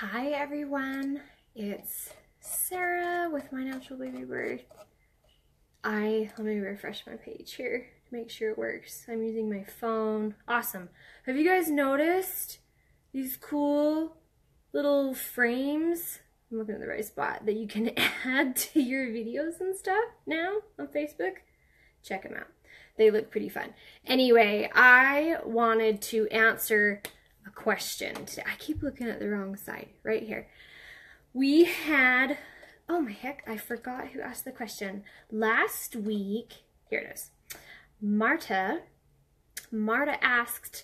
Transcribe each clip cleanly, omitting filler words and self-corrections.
Hi everyone, it's Sarah with My Natural Baby Birth. Let me refresh my page here to make sure it works. I'm using my phone. Awesome. Have you guys noticed these cool little frames? I'm looking at the right spot that you can add to your videos and stuff now on Facebook. Check them out. They look pretty fun. Anyway, I wanted to answer a question today. I keep looking at the wrong side, right here. We had, oh my heck, I forgot who asked the question. Last week, here it is. Marta asked,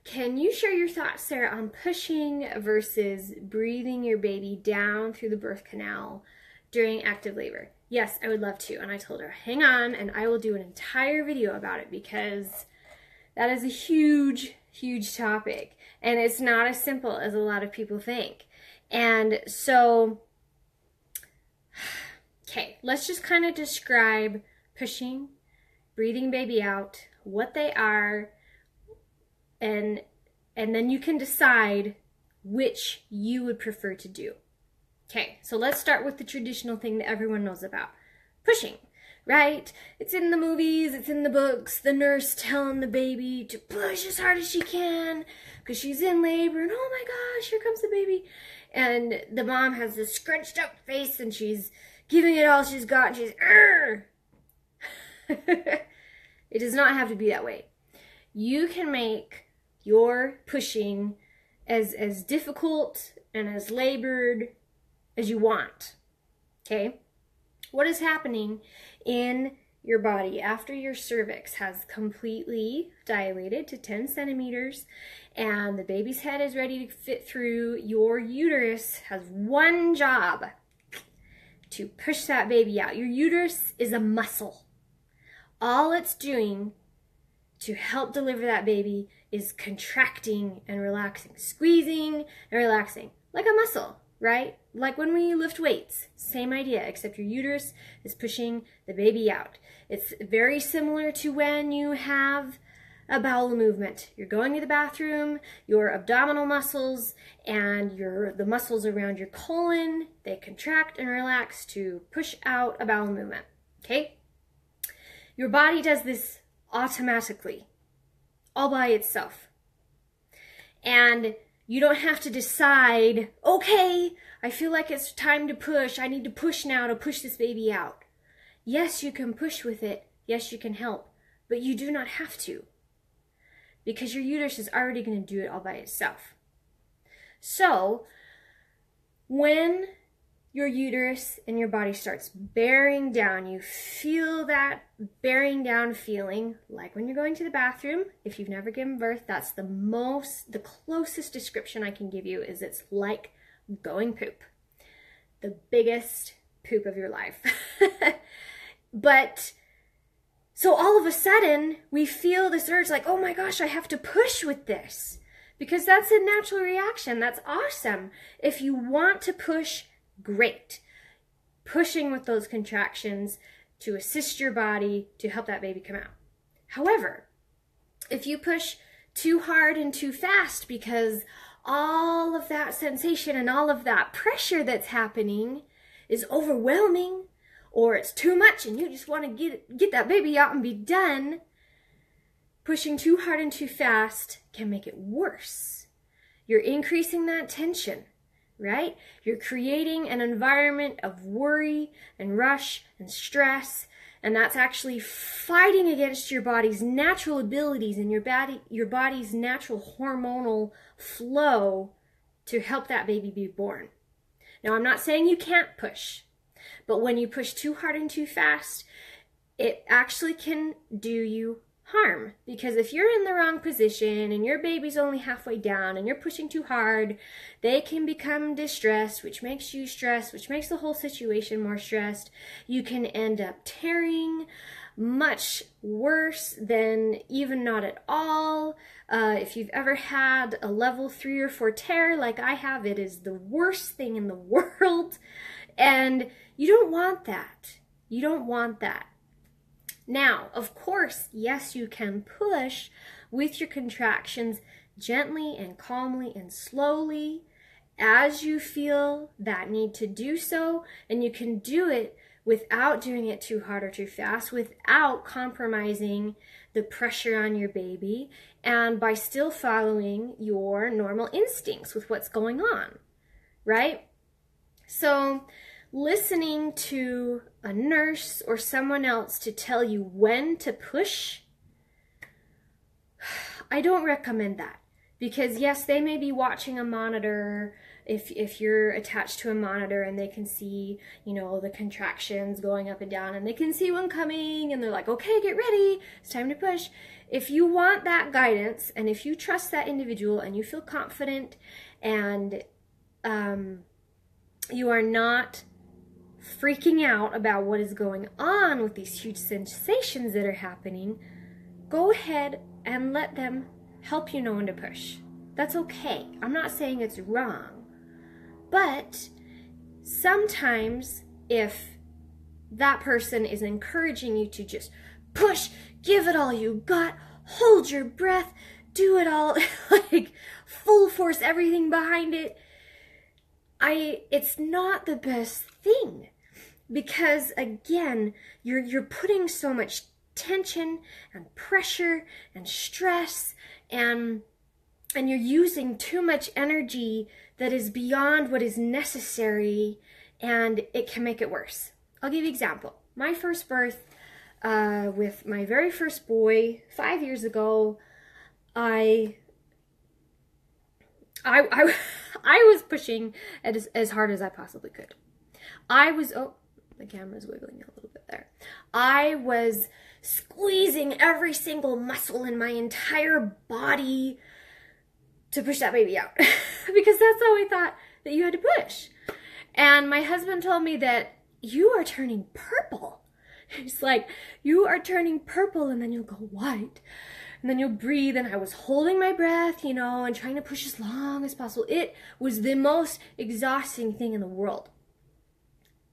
can you share your thoughts, Sarah, on pushing versus breathing your baby down through the birth canal during active labor? Yes, I would love to. And I told her, hang on, and I will do an entire video about it because that is a huge, huge topic. And it's not as simple as a lot of people think. And so, okay, let's just kind of describe pushing, breathing baby out, what they are, and then you can decide which you would prefer to do. Okay, so let's start with the traditional thing that everyone knows about. Pushing, right? It's in the movies, it's in the books, the nurse telling the baby to push as hard as she can because she's in labor and oh my gosh, here comes the baby. And the mom has this scrunched up face and she's giving it all she's got and she's, It does not have to be that way. You can make your pushing as difficult and as labored as you want, okay? What is happening in your body after your cervix has completely dilated to 10 centimeters and the baby's head is ready to fit through, your uterus has one job: to push that baby out. Your uterus is a muscle. All it's doing to help deliver that baby is contracting and relaxing, squeezing and relaxing, like a muscle, right? Like when we lift weights, same idea, except your uterus is pushing the baby out. It's very similar to when you have a bowel movement. You're going to the bathroom, your abdominal muscles and the muscles around your colon, they contract and relax to push out a bowel movement, okay? Your body does this automatically, all by itself. And you don't have to decide, okay, I feel like it's time to push. I need to push now to push this baby out. Yes, you can push with it. Yes, you can help. But you do not have to. Because your uterus is already going to do it all by itself. So, when your uterus and your body starts bearing down, you feel that bearing down feeling, like when you're going to the bathroom. If you've never given birth, that's the closest description I can give you is it's like going poop. The biggest poop of your life. But, so all of a sudden, we feel this urge like, oh my gosh, I have to push with this. Because that's a natural reaction. That's awesome. If you want to push, great. Pushing with those contractions to assist your body to help that baby come out. However, if you push too hard and too fast because all of that sensation and all of that pressure that's happening is overwhelming, or it's too much and you just want to get that baby out and be done, pushing too hard and too fast can make it worse. You're increasing that tension, right? You're creating an environment of worry and rush and stress, and that's actually fighting against your body's natural abilities and your body's natural hormonal flow to help that baby be born. Now, I'm not saying you can't push, but when you push too hard and too fast, it actually can do you harm. Because if you're in the wrong position and your baby's only halfway down and you're pushing too hard, they can become distressed, which makes you stressed, which makes the whole situation more stressed. You can end up tearing, much worse than even not at all. If you've ever had a level 3 or 4 tear like I have, it is the worst thing in the world. And you don't want that. You don't want that. Now, of course, yes, you can push with your contractions gently and calmly and slowly as you feel that need to do so, and you can do it without doing it too hard or too fast, without compromising the pressure on your baby, and by still following your normal instincts with what's going on, right? So listening to a nurse or someone else to tell you when to push, I don't recommend that, because yes, they may be watching a monitor if you're attached to a monitor, and they can see, you know, the contractions going up and down, and they can see one coming, and they're like, okay, get ready, it's time to push. If you want that guidance, and if you trust that individual and you feel confident, and you are not freaking out about what is going on with these huge sensations that are happening, go ahead and let them help you know when to push. That's okay. I'm not saying it's wrong. But sometimes if that person is encouraging you to just push, give it all you got, hold your breath, do it all, like full force, everything behind it, it's not the best thing, because again, you're putting so much tension and pressure and stress, and you're using too much energy that is beyond what is necessary, and it can make it worse. I'll give you an example. My first birth, with my very first boy 5 years ago, I was pushing as hard as I possibly could. Oh, the camera's wiggling a little bit there. I was squeezing every single muscle in my entire body to push that baby out because that's how I thought that you had to push. And my husband told me that you are turning purple. He's like, you are turning purple, and then you'll go white, and then you'll breathe. And I was holding my breath, you know, and trying to push as long as possible. It was the most exhausting thing in the world.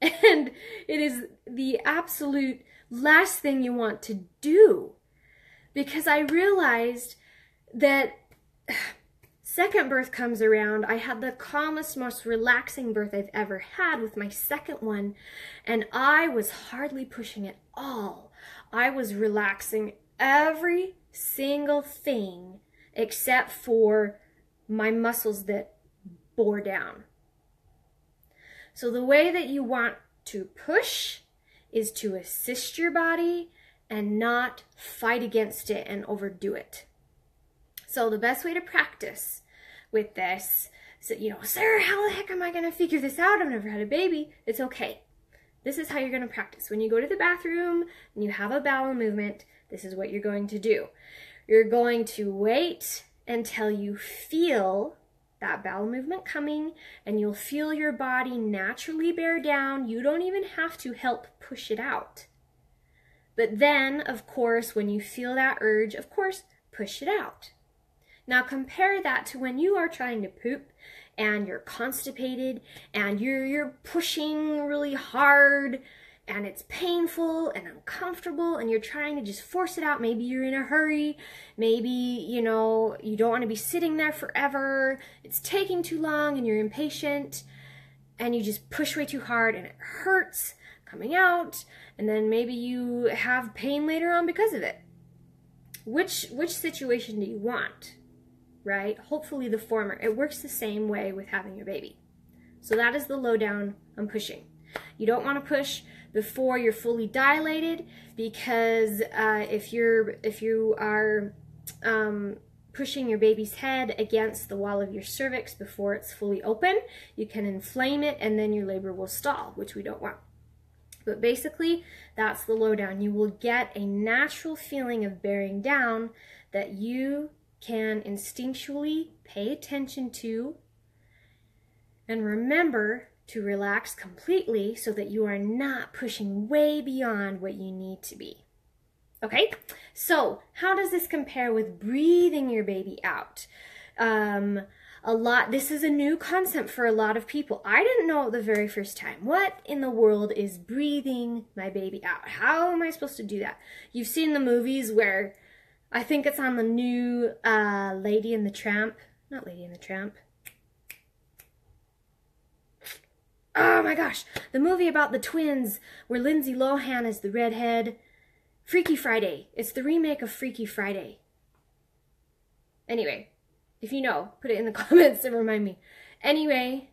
And it is the absolute last thing you want to do, because I realized that second birth comes around. I had the calmest, most relaxing birth I've ever had with my second one, and I was hardly pushing at all. I was relaxing every single thing except for my muscles that bore down. So the way that you want to push is to assist your body and not fight against it and overdo it. So the best way to practice with this, so, you know, Sarah, how the heck am I going to figure this out? I've never had a baby. It's okay. This is how you're going to practice. When you go to the bathroom and you have a bowel movement, this is what you're going to do. You're going to wait until you feel that bowel movement coming, and you'll feel your body naturally bear down. You don't even have to help push it out. But then, of course, when you feel that urge, of course, push it out. Now compare that to when you are trying to poop and you're constipated and you're pushing really hard and it's painful and uncomfortable and you're trying to just force it out. Maybe you're in a hurry. Maybe, you know, you don't want to be sitting there forever. It's taking too long and you're impatient and you just push way too hard and it hurts coming out, and then maybe you have pain later on because of it. Which situation do you want? Right? Hopefully the former. It works the same way with having your baby. So that is the lowdown on pushing. You don't want to push before you're fully dilated, because if you are pushing your baby's head against the wall of your cervix before it's fully open, you can inflame it and then your labor will stall, which we don't want. But basically, that's the lowdown. You will get a natural feeling of bearing down that you can instinctually pay attention to, and remember to relax completely so that you are not pushing way beyond what you need to be. Okay, so how does this compare with breathing your baby out? This is a new concept for a lot of people. I didn't know it the very first time. What in the world is breathing my baby out? How am I supposed to do that? You've seen the movies where, I think it's on the new Lady and the Tramp. Not Lady and the Tramp. Oh my gosh, the movie about the twins where Lindsay Lohan is the redhead. Freaky Friday. It's the remake of Freaky Friday. Anyway, if you know, put it in the comments and remind me. Anyway,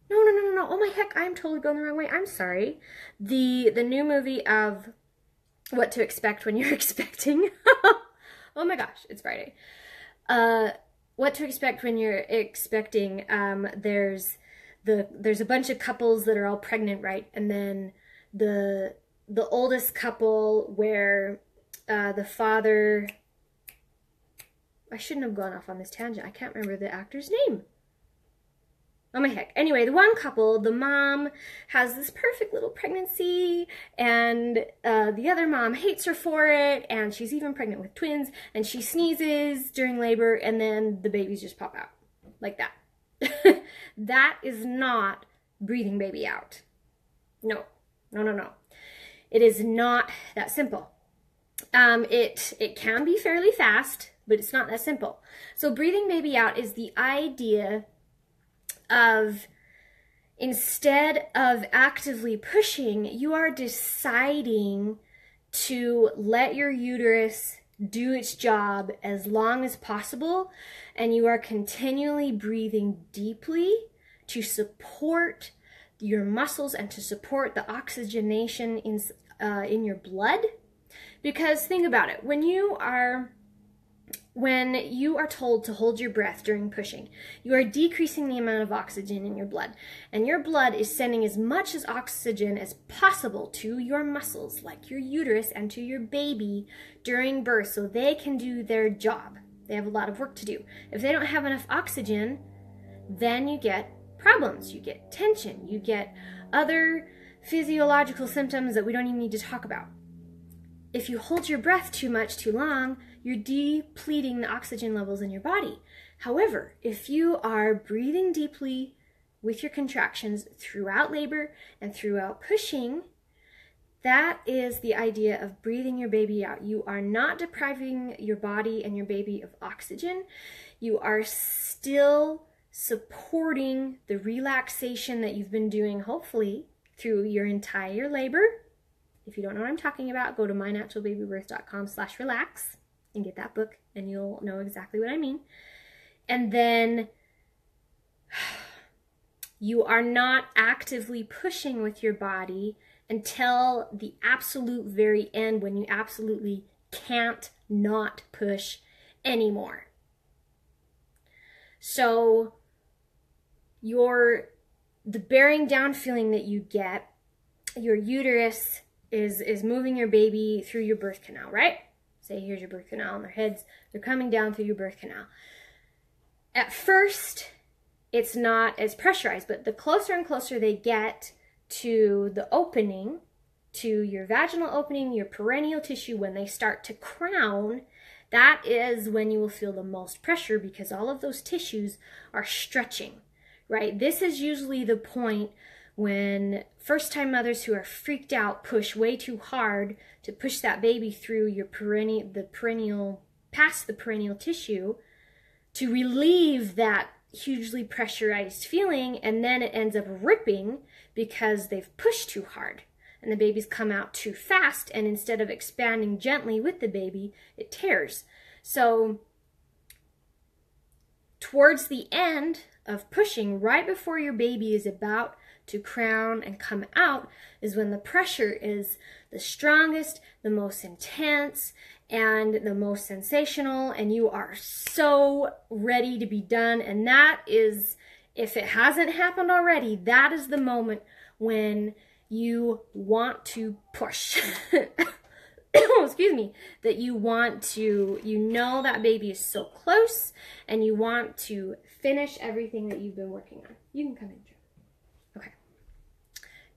no. Oh my heck, I'm totally going the wrong way. I'm sorry. The new movie of What to Expect When You're Expecting. Oh my gosh, it's Friday. What to Expect When You're Expecting. There's a bunch of couples that are all pregnant, right? And then the oldest couple where the father, I shouldn't have gone off on this tangent. I can't remember the actor's name. Oh my heck. Anyway, the one couple, the mom has this perfect little pregnancy, and the other mom hates her for it, and she's even pregnant with twins, and she sneezes during labor, and then the babies just pop out. Like that. That is not breathing baby out. No. It is not that simple. It can be fairly fast, but it's not that simple. So breathing baby out is the idea of, instead of actively pushing, you are deciding to let your uterus do its job as long as possible, and you are continually breathing deeply to support your muscles and to support the oxygenation in your blood. Because think about it, when you are told to hold your breath during pushing, you are decreasing the amount of oxygen in your blood, and your blood is sending as much as oxygen as possible to your muscles, like your uterus, and to your baby during birth, so they can do their job. They have a lot of work to do. If they don't have enough oxygen, then you get problems, you get tension, you get other physiological symptoms that we don't even need to talk about. If you hold your breath too much, too long, you're depleting the oxygen levels in your body. However, if you are breathing deeply with your contractions throughout labor and throughout pushing, that is the idea of breathing your baby out. You are not depriving your body and your baby of oxygen. You are still supporting the relaxation that you've been doing, hopefully, through your entire labor. If you don't know what I'm talking about, go to mynaturalbabybirth.com/relax and get that book, and you'll know exactly what I mean. And then you are not actively pushing with your body until the absolute very end, when you absolutely can't not push anymore. So the bearing down feeling that you get, your uterus is moving your baby through your birth canal, right? Say here's your birth canal, and their heads, they're coming down through your birth canal. At first, it's not as pressurized, but the closer and closer they get to the opening, to your vaginal opening, your perineal tissue, when they start to crown, that is when you will feel the most pressure, because all of those tissues are stretching, right? This is usually the point when first-time mothers who are freaked out push way too hard to push that baby through your past the perineal tissue, to relieve that hugely pressurized feeling, and then it ends up ripping because they've pushed too hard and the baby's come out too fast, and instead of expanding gently with the baby, it tears. So towards the end of pushing, right before your baby is about to crown and come out, is when the pressure is the strongest, the most intense, and the most sensational, and you are so ready to be done. And that is, if it hasn't happened already, that is the moment when you want to push. Excuse me, that you want to, you know that baby is so close, and you want to finish everything that you've been working on. You can come in, Joe. Okay.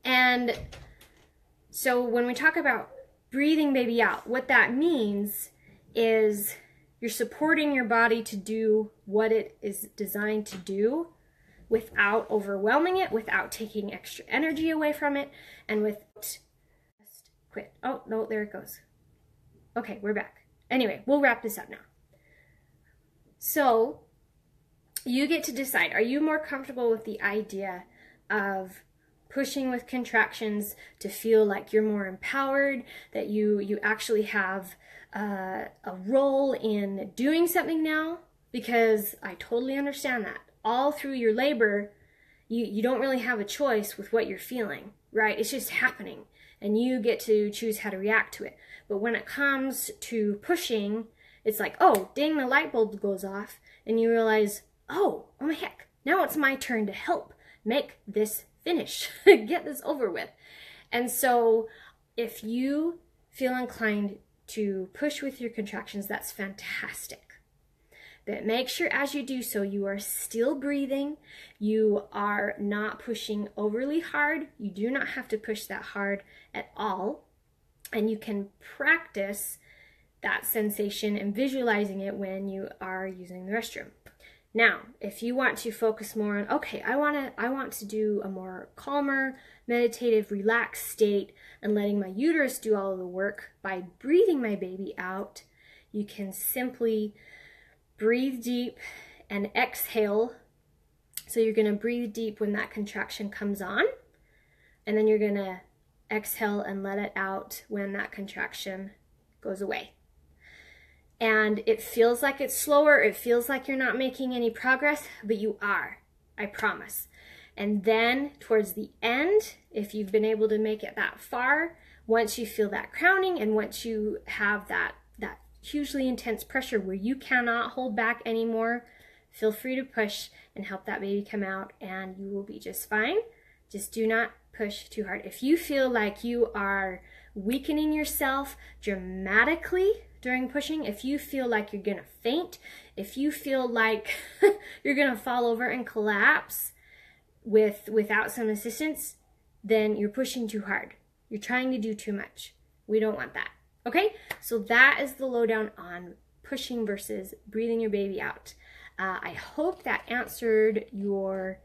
And so when we talk about breathing baby out, what that means is you're supporting your body to do what it is designed to do without overwhelming it, without taking extra energy away from it, and without quit. Oh, no, there it goes. Okay, we're back. Anyway, we'll wrap this up now. So you get to decide, are you more comfortable with the idea of pushing with contractions to feel like you're more empowered, that you actually have a role in doing something now, because I totally understand that. All through your labor, you don't really have a choice with what you're feeling, right? It's just happening, and you get to choose how to react to it. But when it comes to pushing, it's like, oh, dang, the light bulb goes off, and you realize, oh my heck, now it's my turn to help make this finish, get this over with. And so if you feel inclined to push with your contractions, that's fantastic. But make sure as you do so, you are still breathing. You are not pushing overly hard. You do not have to push that hard at all. And you can practice that sensation and visualizing it when you are using the restroom. Now, if you want to focus more on, okay, I want to do a more calmer, meditative, relaxed state and letting my uterus do all of the work by breathing my baby out, you can simply breathe deep and exhale. So you're going to breathe deep when that contraction comes on, and then you're going to exhale and let it out when that contraction goes away. And it feels like it's slower, it feels like you're not making any progress, but you are, I promise. And then towards the end, if you've been able to make it that far, once you feel that crowning and once you have that hugely intense pressure where you cannot hold back anymore, feel free to push and help that baby come out, and you will be just fine. Just do not push too hard. If you feel like you are weakening yourself dramatically during pushing, if you feel like you're gonna faint, if you feel like you're gonna fall over and collapse without some assistance, then you're pushing too hard. You're trying to do too much. We don't want that. Okay, so that is the lowdown on pushing versus breathing your baby out. I hope that answered your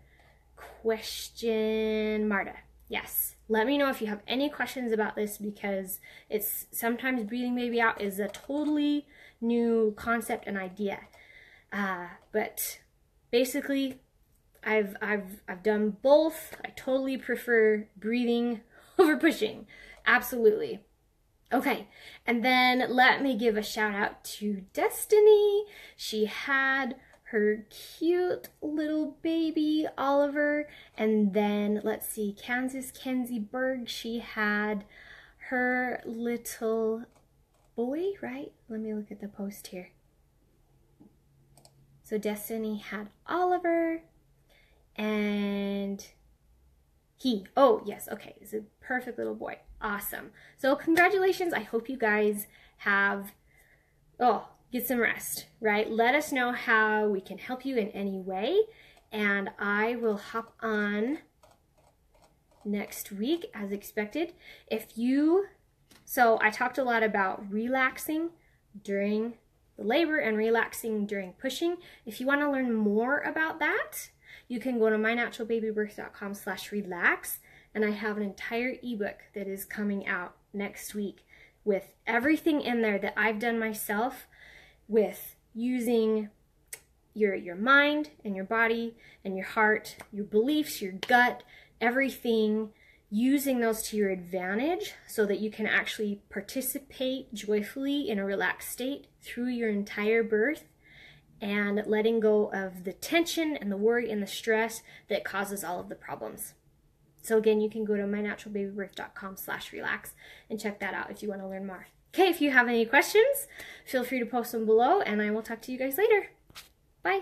question, Marta. Yes, let me know if you have any questions about this, because it's sometimes breathing baby out is a totally new concept and idea. But basically, I've done both. I totally prefer breathing over pushing. Absolutely. Okay, and then let me give a shout out to Destiny. She had her cute little baby, Oliver, and then let's see, Kansas Kenzie Berg, she had her little boy, right? Let me look at the post here. So Destiny had Oliver, and oh yes, okay, it's a perfect little boy. Awesome. So congratulations. I hope you guys have, get some rest, right? Let us know how we can help you in any way, and I will hop on next week as expected. So I talked a lot about relaxing during the labor and relaxing during pushing. If you want to learn more about that, you can go to mynaturalbabybirth.com/relax, and I have an entire ebook that is coming out next week with everything in there that I've done myself with using your mind and your body and your heart, your beliefs, your gut, everything, using those to your advantage so that you can actually participate joyfully in a relaxed state through your entire birth, and letting go of the tension and the worry and the stress that causes all of the problems. So again, you can go to mynaturalbabybirth.com/relax and check that out if you want to learn more. Okay, if you have any questions, feel free to post them below, and I will talk to you guys later. Bye.